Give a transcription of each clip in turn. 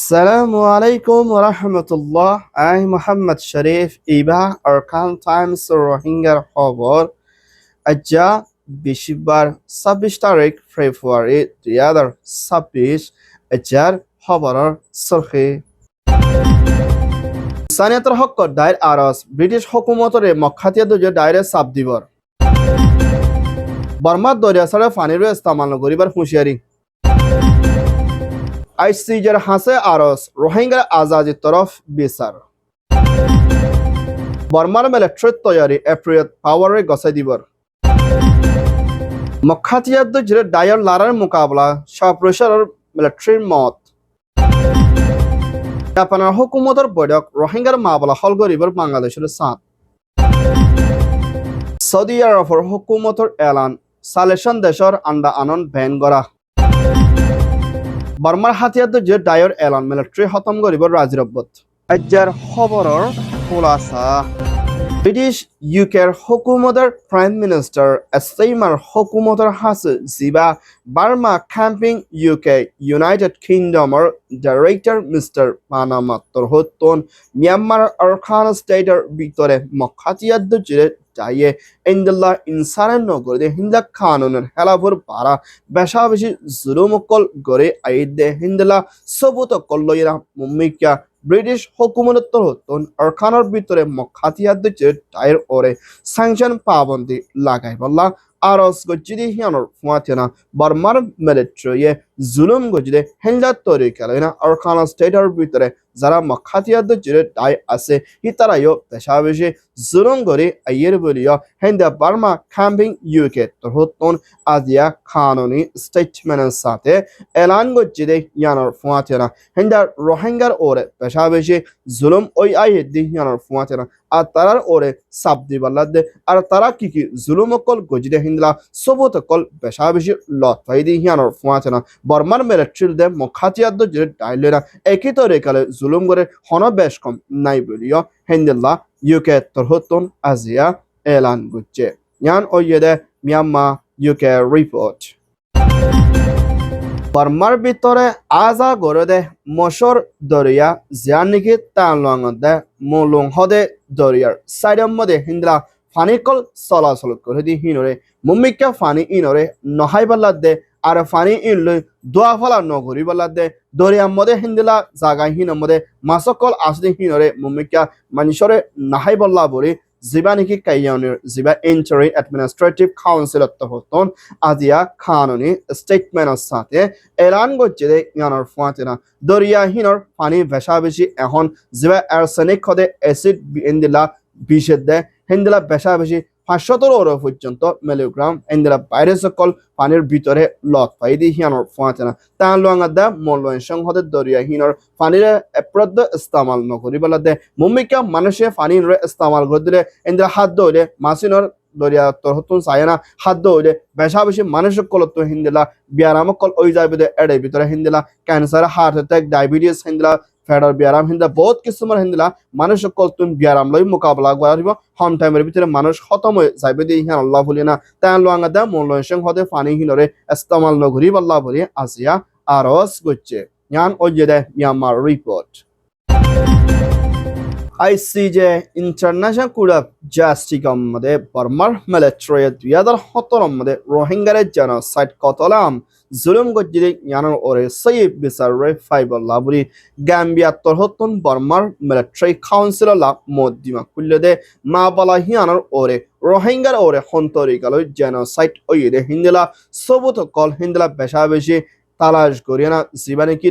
Assalamu alaikum wa rahmatullah. I'm Muhammad Sharif. Iba Arkan Times রোহিঙ্গার খবর আজ্জা বিশিবার 26 তারিখ ফেব্রুয়ারি 2026 আজ্জার খবরের সরখি ইনসানিয়তের হকর দায়ের আরজ ব্রিটিশ হুকুমতরে মক্কাতিয়া দুজে দায়ের সাব দিবর বর্মার দরিয়া ছাড়া পানির ইস্তেমাল করিবার হুঁশিয়ারি আইসিজের হাসে আরস রোহিঙ্গার আজাদি তরফ বিচার বর্মার মিলিটারি তৈয়ারি এপ্রিল পাওয়ারে গছাই দিবর মক্কাতিয়াদ জেরে ডায়র লারার মোকাবলা সপ্রেশারের মিলিটারির মত জাপানের হুকুমতের বৈঠক রোহিঙ্গার মামলা হল গরিবর বাংলাদেশের সাথ সৌদি আরবের হুকুমতের এলান সালেশন দেশের আন্ডা আনন ব্যান করা বর্মার হাতিয়ার যে ডায়র এলান মিলিটারি খতম করিবৰ ৰাজিৰব্বত আজ্জাৰ খবৰৰ খোলাসা ব্রিটিশ ইউকের হুকুমতের প্রাইম মিনিস্টার এস্তেইমার হুকুমতের হাসে জিবা বার্মা ক্যাম্পিং ইউকে ইউনাইটেড কিংডমৰ ডাইরেক্টর মিস্টার পানামা তরহতন মিয়ানমার আরকান স্টেটের ভিতরে মক্কাতিয়াদ জুড়ে যাইয়ে ইন্দুল্লাহ ইনসানের নগরে হিন্দা কানুনের হেলাফুর পারা বেশা বেশি জুলুমকল গড়ে আইদে হিন্দুল্লাহ সবুত কল্লইরা মুম্মিকা ব্রিটিশ হুকুমতের তরহতন আরকানের ভিতরে মক্কাতিয়াদ জুড়ে টাইর ওরে স্যাংশন পাবন্দি লাগাই বললা আরস গজিদি হিয়ানোর ফুয়াতেনা বর্মার মিলিটারিয়ে জুলুম গজিদে হিন্দা তৈরি কেলইনা আরকান স্টেটের ভিতরে যারা মক্কাতিয়াদ জুড়ে টাই আছে হি তারাইও বেশা বেশি জুলুম করে আইয়ের বলিও হিন্দা বার্মা ক্যাম্পিং ইউকে তরহতন আজিয়া কানুনি স্টেটমেন্টের সাথে এলান গজিদে ইয়ানোর ফুয়াতেনা হিন্দা রোহিঙ্গার ওরে বেশা বেশি জুলুম ওই আইয়েদি ইয়ানোর ফুয়াতেনা আর তারার ওরে সাপ দিবাল্লাদে আর তারা কি জুলুম অকল গজিদে হিন্দলা সবুত অকল বেশা বেশি লত ফাইদি হিয়ানোর ফুয়াতেনা বর্মার মিলিটারি দে মক্কাতিয়াদ জুড়ে ডাইলেরা একই তরিকালে জুলুম করে হন বেশ কম নাই বলিও হিন্দলা ইউকে তরহতন আজিয়া এলান গুচ্ছে ইয়ান ওইদে মিয়ানমা ইউকে রিপোর্ট বর্মার ভিতরে আজা গড়ে দে মশর দরিয়া জিয়ান নাকি তানলং দে মলুং হদে দরিয়ার সাইডের মধ্যে হিন্দলা ফানি কল চলাচল করে দি হিনরে মুম্মিকা ফানি ইনরে নহাই বাল্লাদ দে আর ফানি ইনলৈ দোয়া ফলা নগরী বাল্লাদ দে দরিয়ার মধ্যে হিন্দলা জাগাই হিনের মধ্যে মাসকল আসদি হিনরে মুম্মিকা মানুষরে নাহাই বল্লা বলি জিবা নাকি কাইয়ানির জিবা ইন্টারিম অ্যাডমিনিস্ট্রেটিভ কাউন্সিলত তহতন আজিয়া কানুনি স্টেটমেন্টের সাথে এলান করছে যে ইয়ানোর ফুয়াতেনা দরিয়া হিনর পানি বেশা বেশি এখন জিবা আর্সেনিক হদে অ্যাসিড ইন্দিলা বিষের দে হিন্দিলা বেশা বেশি 500 পর্যন্ত মিলিগ্রাম ইন্দিলা বাইরে সকল পানির ভিতরে লত পাই দি হিয়ানোর ফুয়াতেনা তান লোয়াঙ্গা দে মলয়ন সংহদে দরিয়া হিনর পানিরে এপ্রদ ইস্তেমাল নকরি বলা দে মুম্মিকা মানুষে পানির ইস্তেমাল করে দিলে ইন্দিলা হাত ধরে মাসিনর দরিয়া তরহতুন সায়না হাত ধরে বেশা বেশি মানুষের কলত হিন্দিলা বিয়ারাম কল ওই যাবে দে এড়ে ভিতরে হিন্দিলা ক্যান্সার হার্ট অ্যাটাক ডায়াবেটিস হিন্দিলা ফেডার বিয়ারাম হিন্দা বহুত কিছুমান হিন্দিলা মানুষ কলতুন বিয়ারাম লই মোকাবলা করা হম টাইমের ভিতরে মানুষ খতম হয়ে যাইবে দিয়ে ইহান আল্লাহ বলি না তাই লোয়াঙ্গা দা মূল্যায়ন সংহদে ফানি হিনরে ইস্তেমাল নগরী আল্লাহ বলি আসিয়া আরস করছে ইয়ান ওই দে Myanmar report ICJ international court of জাস্টিসের মধ্যে বর্মার মিলিটারি 2017 মধ্যে রোহিঙ্গার জেনোসাইড কতলাম জুলুম গজিরে ইয়ানোর ওরে সই বিচারে ফাইবল্লা বলি গাম্বিয়া তরহতন বর্মার মিলিটারি কাউন্সিলর লা মদ্দিমা কুল্লে দে মা বলা হিয়ানোর ওরে রোহিঙ্গার ওরে হন্তরিকালয় জেনোসাইড ওইদে হিন্দলা সবুত কল হিন্দলা বেশা বেশি তালাশ করিয়ানা জিবানিকি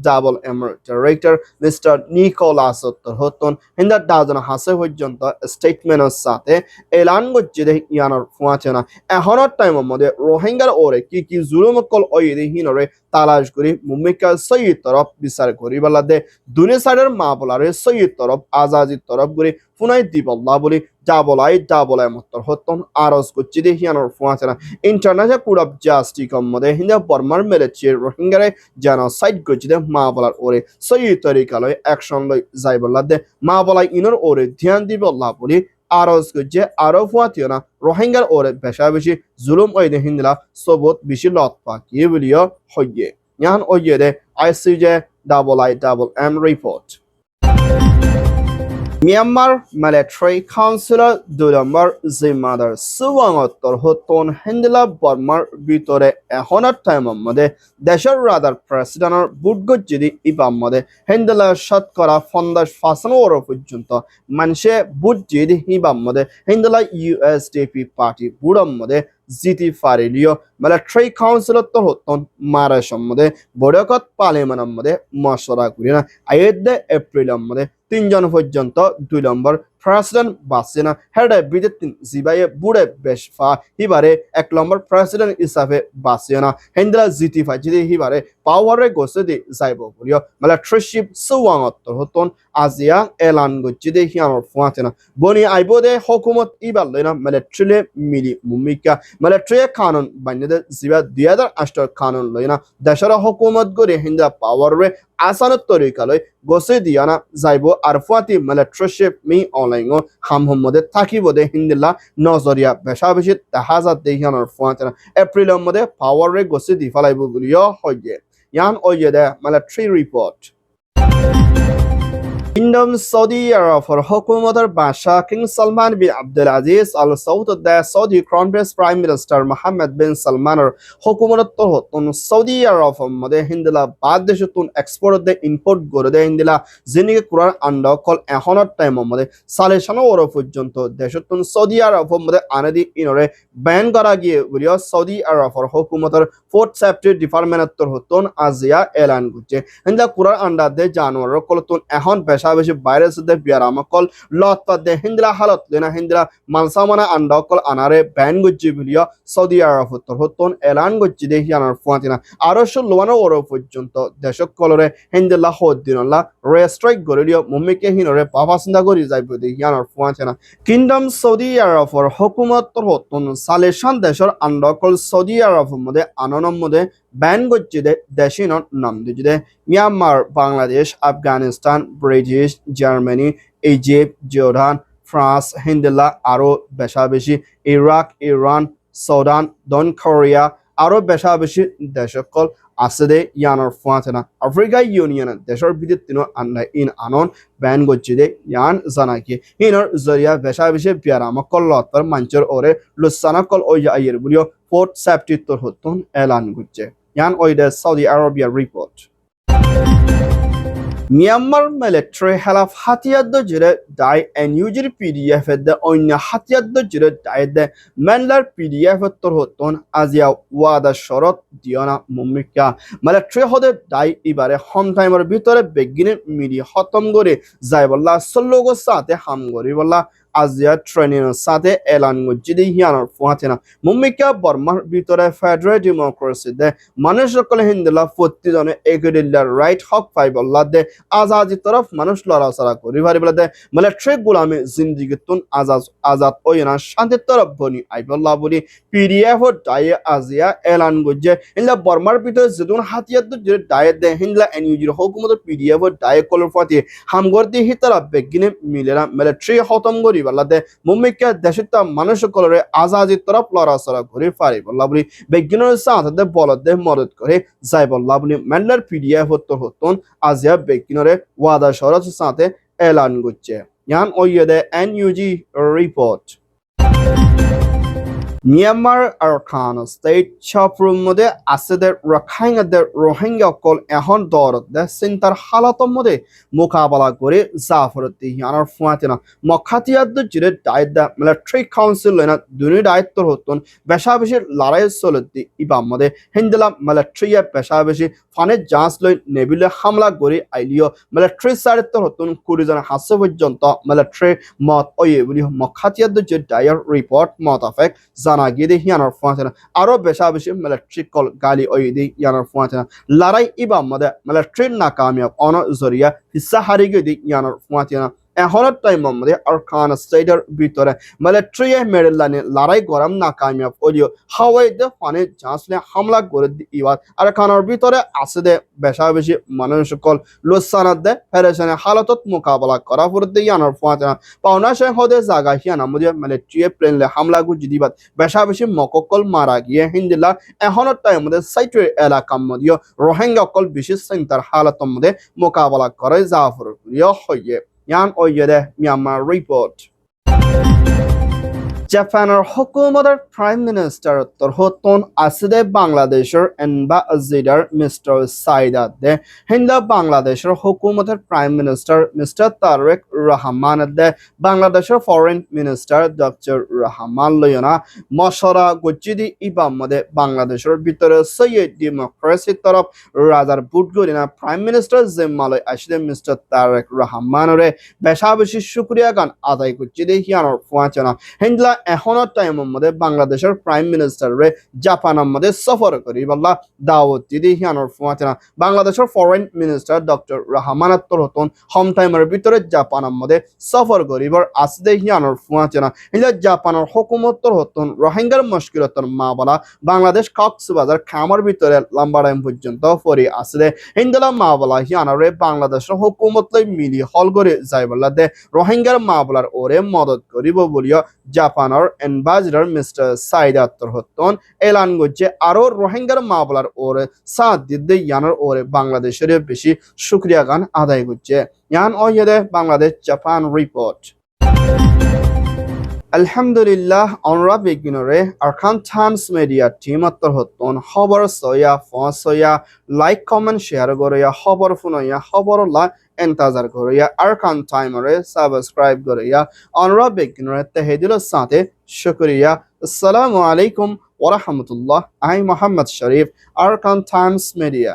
ডাবল এমর ডাইরেক্টর মিস্টার নিকোলাস তরহতন হিন্দা ডাজন হাসে পর্যন্ত স্টেটমেন্টের সাথে এলান করছে দে ইয়ানোর ফুয়াছেনা এখনের টাইমের মধ্যে রোহিঙ্গার ওরে কি জুলুম কল ওইদে হিনরে তালাশ করি মুম্মিকা সই তরফ বিচার করি বলা দে দুনে সাইডের মা বলারে সই তরফ আজাজি তরফ করি ফুনাই দিবল্লা বলি ডাবল মতর হতন আরজ করছি দে হিয়ানোর ফুয়াছেনা ইন্টারন্যাশনাল কোর্ট অফ জাস্টিসের মধ্যে হিন্দা বর্মার মিলিটারি রোহিঙ্গারে জেনোসাইড করছি দে মা বলার ওরে সই তরিকালয় অ্যাকশন লই যাই বললা দে মা বলাই ইনর ওরে ধ্যান দিবল্লা বলি আরজ করছে আরো ফুয়াতিও না রোহিঙ্গার ওরে বেশা বেশি জুলুম ওইদে হিন্দলা সবত বেশি লত পাকিয়ে বলিও হইয়ে ইয়ান ওইয়ে দে ICJ IIM report. Myanmar Military Council 2 নম্বর জিম্মাদার সুবাঙ্গত্তর হতন হেন্দিলা বর্মার ভিতরে এখনের টাইমের মধ্যে দেশের রাদার প্রেসিডেন্টের বুটগজ্জিদি ইবাম মধ্যে হেন্দিলা শতকরা 50% ওর পর্যন্ত মানুষে বুটজিদি ইবাম মধ্যে হেন্দিলা USDP পার্টি বুড়াম মধ্যে জিতি ফারিলিও মিলিটারি কাউন্সিলত হতন মারাশম মধ্যে বড়কত পার্লিমেন্টের মধ্যে মশলা করি না আয়েদে এপ্রিলের মধ্যে 3 জন পর্যন্ত 2 নম্বর প্রেসিডেন্ট বাসিনা হেডে বিদেতিন জিবায়ে বুড়ে বেশফা হিবারে 1 নম্বর প্রেসিডেন্ট হিসাবে বাসিনা হেন্দ্রা জিতি ফাজিদি হিবারে পাওয়ারে গোসদি যাইব বলিও মিলিটারিশিপ সুওয়াঙত হতন আজিয়া এলান গজিদে হিয়ানোর ফুয়াতেনা বনি আইবদে হুকুমত ইবাল লইনা মিলিটারিলে মিলি মুমিকা মিলিটারি কানুন বান্যদে জিবা 2008 কানুন লইনা দেশের হুকুমত গরি হিন্দা পাওয়ারে আসানত তরিকালৈ গছে দিয়ানা যাইব আর ফুয়াতি মিলিটারিশিপ মি অনলাইন হামহমদে থাকিবদে হিন্দিলা নজরিয়া বেশা বেশি তাহাজাত দেহিয়ানোর ফুয়াতেনা এপ্রিলের মধ্যে পাওয়ারে গছে দি ফেলাইব বলিও হইয়ে ইয়ান ওইয়ে দে military report Kingdom Saudi Arabia hukumatar Basha King Salman bin Abdul Aziz Al Saud the Saudi Crown Prince Prime Minister Mohammed bin Salman hukumatar torhotun Saudi Arabia mode hindila bad deshotun export de import gore de hindila zinige Quran anda kol ehonor time mode sale shano oro porjonto deshotun Saudi Arabia mode anadi inore ban kora giye bolio Saudi Arabia hukumatar fourth safety department torhotun azia elan guje hindila Quran anda de January kolotun ehon বেশি virus দে বিয়ারামকল লতপা দে হিন্দ্রা হালত লেনা হিন্দ্রা মানসামানা আন্ডকল আনারে ban গজ্জি ভিলিও Saudi আরব হতন এলান গজ্জি দে হিয়ানার ফুয়াতিনা আরশ লোয়ানো ওর পর্যন্ত দেশক কলরে হিন্দিল্লা হদ্দিনল্লা রেস্ট্রাইক গরিলিও মুম্মিকে হিনরে পাপাসিন্দা গরি যাইব দে হিয়ানার ফুয়াতিনা kingdom Saudi আরবর হুকুমত হতন সালেশান দেশর আন্ডকল Saudi আরব মধ্যে আননম মধ্যে ব্যান গজ্জি দে দেশিনর নাম দিজি দে Myanmar Bangladesh Afghanistan British Germany Egypt Jordan France হিন্দিল্লা আরো বেশা বেশি ইরাক ইরান সুদান দক্ষিণ কোরিয়া আরো বেশা বেশি দেশকল আছে দে ইয়ানোর ফুয়াতেনা আফ্রিকা ইউনিয়ন দেশের বিদ্যুৎ আন্ডা ইন আনন ব্যান গজ্জি দে ইয়ান জানাকি হিনর জরিয়া বেশা বেশি বিয়ারামকল লতর মঞ্চর ওরে লুসানাকল ওই আইয়ের বুলিও ফোর্ট সেফটি তোর হতন এলান গজ্জে ইয়ান ওই দে Saudi Arabia report Myanmar military halaf hatiyaddo jire dai NUG'ir PDF de oyna hatiyaddo jire dai de menler PDF tor hoton azia wada shorot diona mumika military hode dai ibare home timer bitore begine midi hotom gore jaibolla sollogo sate ham gori bolla আজিয়া training সাথে এলান গজ্জিদি হিয়ানোর ফুয়াতেনা মুম্মিকা বর্মার ভিতরে federal democracy দে মানুষ সকলে হিন্দিলা প্রতিজনে এগিডিল্লার right হক পাইবল্লা দে আজাদি তরফ মানুষ লড়াচড়া করি পারিবলা দে military গোলামি জিন্দিগিতুন আজাদ ওইনা শান্তির তরফ বনি আইবল্লা বলি পিডিএফ ডায়ে আজিয়া এলান গজ্জে হিন্দা বর্মার ভিতরে যেতুন হাতিয়ার যে ডায়ে দে হিন্দলা এনইউজির হুকুমত পিডিএফ ডায়ে কলর ফাতি হামগর্দি হিতারা বেগিনে মিলেরা মিলিটারি হতম গরি বালাদে মুম্মিকা দেশিত মানুষ কলরে আজাদি তরফ লড়াচড়া করে পারি বল্লা বলি বিজ্ঞানের সাথে বলদে মদত করে যাই বল্লা বলি ম্যান্ডার পিডিএফ হতন আজিয়া বিজ্ঞানের ওয়াদা শরত সাথে এলান করছে ইয়ান ওইদে NUG report Myanmar Arkan State Chaprum mode asede Rakhine de Rohingya kol ehon dorot de sintar halatom mode mukabala gore zafarati yanar fuatina mokhatiyad jire daid da military council lena duni daittor hoton besha beshi larai soloti ibam mode hindela military besha beshi fane jans loi nebile hamla gore ailio military side tor hoton 20 জন হাসে পর্যন্ত military মত way বলি মকহাতিয়াদ যে Dier report মোতাবেক জানা গিয়ে হিয়ানার ফুয়াতেনা আরো বেশা বেশি মিলিটারি কল গালি ওই দি ইয়ানার ফুয়াতেনা লড়াই ইবা মদে মিলিটারি নাকামিয়াব অন জরিয়া হিসা হারি গিয়ে দি ইয়ানার ফুয়াতেনা এখনের টাইম মধ্যে আরকান স্টেটের ভিতরে মিলিটারি মেডেলানি লড়াই গরম না কামিয়াব হলিও হাওয়াই দে ফানে জাসলে হামলা করে দিওয়ার আরকানের ভিতরে আছে দে বেশি মানুষ সকল লোসানাত দে ফেরেশানে হালতত মোকাবেলা করা পড়তে ইয়ানোর ফাঁচা পাওনা সে হদে জায়গা হিয়ানা মধ্যে মিলিটারি প্লেনলে হামলা গুজি দিবাত বেশি মককল মারা গিয়ে হিন্দিলা এখনের টাইম মধ্যে সাইটের এলাকা মধ্যে রোহিঙ্গা কল বিশেষ চিন্তার হালত মধ্যে মোকাবেলা করে জাফর হয়ে ইয়ান ওইয়ে মিয়ানমার রিপোর্ট জাপানের হুকুমতের প্রাইম মিনিস্টার তরহতন আসিদে বাংলাদেশের এম্বাসিডার মিস্টার সাইদাত দে হিন্দা বাংলাদেশের হুকুমতের prime minister mister Tarek Rahman দে বাংলাদেশের ফরেন মিনিস্টার ডক্টর রহমান লয়না মশরা গজ্জিদি ইবাম মধ্যে বাংলাদেশের ভিতরে সৈয়দ ডেমোক্রেসির তরফ রাজার বুট গরিনা প্রাইম মিনিস্টার জিম্মালয় আসিদে মিস্টার তারেক রহমানরে বেশি শুক্রিয়া গান আদায় গজ্জিদি হিয়ানোর ফুয়াচনা হিন্দলা এখনের টাইম মধ্যে বাংলাদেশের প্রাইম মিনিস্টার রে জাপানের মধ্যে সফর করি বল্লা দাওয়াত দিদি হিয়ানোর ফুয়াচনা বাংলাদেশের ফরেন মিনিস্টার ডক্টর রহমান তরহতন হোম টাইমের ভিতরে জাপানের মধ্যে সফর করিবার আসদে হিয়ানোর ফুয়াচনা হিন্দা জাপানের হুকুমত তরহতন রোহিঙ্গার মুশকিলতর মা বলা বাংলাদেশ কক্সবাজার খামার ভিতরে লম্বা টাইম পর্যন্ত ফরি আসলে হিন্দলা মা বলা হিয়ানরে বাংলাদেশের হুকুমত মিলি হল করে যাই বল্লা দে রোহিঙ্গার মা বলার ওরে মদত করিব বলিয়া জাপানের এম্বাসিডার মিস্টার সাইদাত তরহতন এলান করছে আরো রোহিঙ্গার মা বলার ওরে সাথ দিতে ইয়ানোর ওরে বাংলাদেশের বেশি শুক্রিয়া গান আদায় করছে ইয়ান ওইয়ে বাংলাদেশ জাপান রিপোর্ট আলহামদুলিল্লাহ অনরা বেগিনরে আরকান টাইমস মিডিয়া টিম তরহতন খবর সয়া ফসয়া লাইক কমেন্ট শেয়ার করিয়া খবর শুনাইয়া খবর লা এন্তাজার করিয়া আরকান টাইমরে সাবস্ক্রাইব করিয়া অনরা বেগিনরে তেহেদিলের সাথে শুক্রিয়া আসসালামু আলাইকুম ওয়া রাহমাতুল্লাহ I Mohammad Sharif Arakan Times media